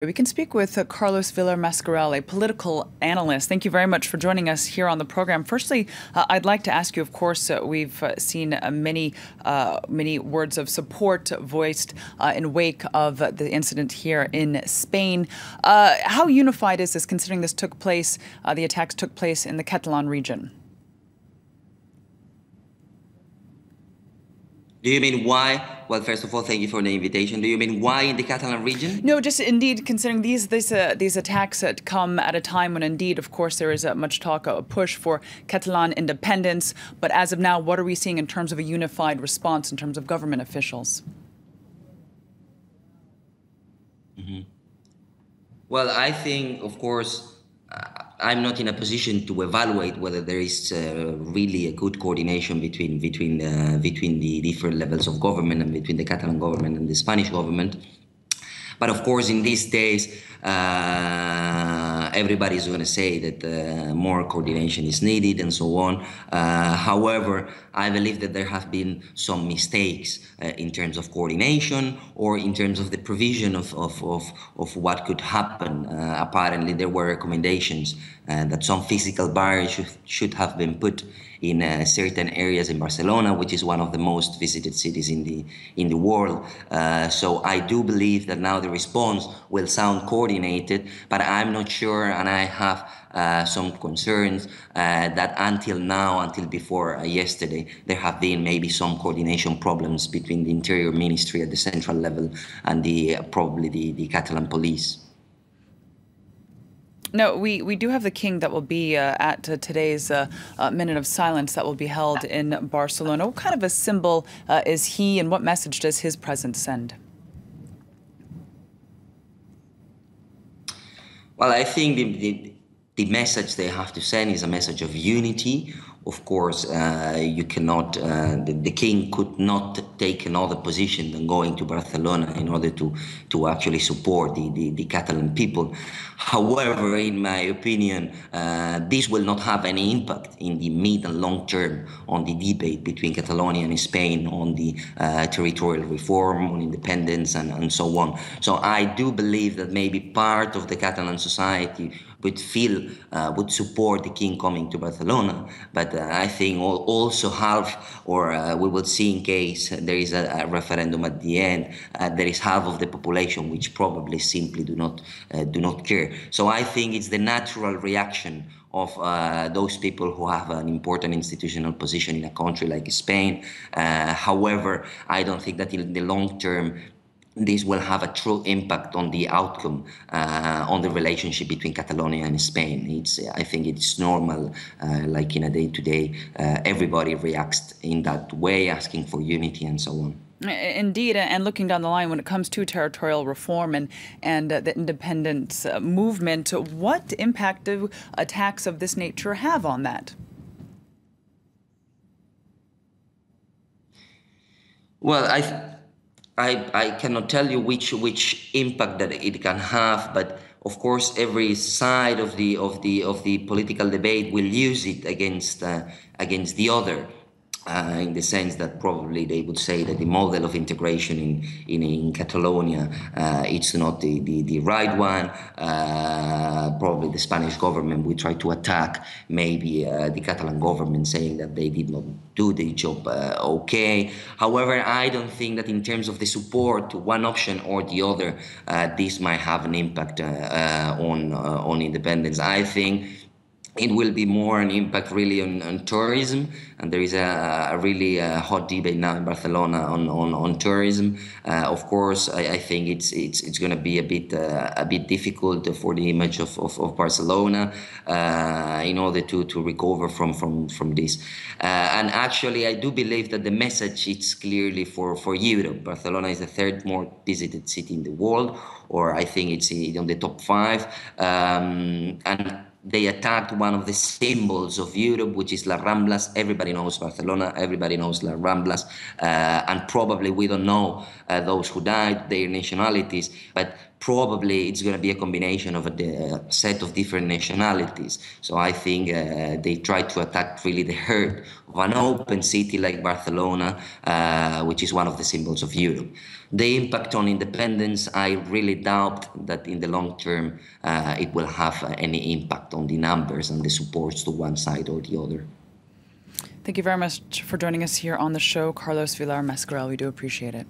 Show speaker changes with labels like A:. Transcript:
A: We can speak with Carlos VILAR, a political analyst. Thank you very much for joining us here on the program. Firstly, I'd like to ask you, of course, we've seen many words of support voiced in wake of the incident here in Spain. How unified is this, considering this took place, the attacks took place in the Catalan region?
B: Do you mean why? Well, first of all, thank you for the invitation. Do you mean why in the Catalan region?
A: No, just indeed considering these attacks that come at a time when indeed, of course, there is much talk, a push for Catalan independence. But as of now, what are we seeing in terms of a unified response in terms of government officials?
B: Well, I think, of course, I'm not in a position to evaluate whether there is really a good coordination between the different levels of government and between the Catalan government and the Spanish government. But of course, in these days, everybody's going to say that more coordination is needed and so on. However, I believe that there have been some mistakes in terms of coordination or in terms of the provision of what could happen. Apparently, there were recommendations that some physical barriers should have been put in certain areas in Barcelona, which is one of the most visited cities in the world. So I do believe that now the response will sound coordinated, but I'm not sure, and I have some concerns that until now, until before yesterday, there have been maybe some coordination problems between the Interior Ministry at the central level and probably the Catalan police.
A: No, we do have the king that will be at today's minute of silence that will be held in Barcelona. What kind of a symbol is he, and what message does his presence send?
B: Well, I think the message they have to send is a message of unity. Of course, you cannot, the king could not take another position than going to Barcelona in order to actually support the Catalan people. However, in my opinion, this will not have any impact in the mid and long term on the debate between Catalonia and Spain on the territorial reform, on independence, and so on. So I do believe that maybe part of the Catalan society would support the king coming to Barcelona, but I think also half, or we will see in case there is a referendum at the end, there is half of the population which probably simply do not care. So I think it's the natural reaction of those people who have an important institutional position in a country like Spain. However, I don't think that in the long term this will have a true impact on the outcome, on the relationship between Catalonia and Spain. I think it's normal, like in a day-to-day, everybody reacts in that way, asking for unity and so on.
A: Indeed, and looking down the line when it comes to territorial reform and the independence movement, what impact do attacks of this nature have on that?
B: Well, I cannot tell you which impact that it can have, but of course every side of the political debate will use it against the other. In the sense that probably they would say that the model of integration in Catalonia it's not the right one. Probably the Spanish government will try to attack maybe the Catalan government, saying that they did not do the job okay. However, I don't think that in terms of the support to one option or the other, this might have an impact on independence. I think it will be more an impact really on tourism, and there is a really hot debate now in Barcelona on tourism. Of course, I think it's going to be a bit difficult for the image of Barcelona in order to recover from this. And actually, I do believe that the message is clearly for Europe. Barcelona is the third more visited city in the world, or I think it's on the top 5, and they attacked one of the symbols of Europe, which is Las Ramblas. Everybody knows Barcelona, everybody knows Las Ramblas, and probably we don't know those who died, their nationalities, but probably it's going to be a combination of a set of different nationalities. So I think they try to attack really the heart of an open city like Barcelona, which is one of the symbols of Europe. The impact on independence, I really doubt that in the long term it will have any impact on the numbers and the supports to one side or the other.
A: Thank you very much for joining us here on the show, Carlos VILAR, MASCARELL. We do appreciate it.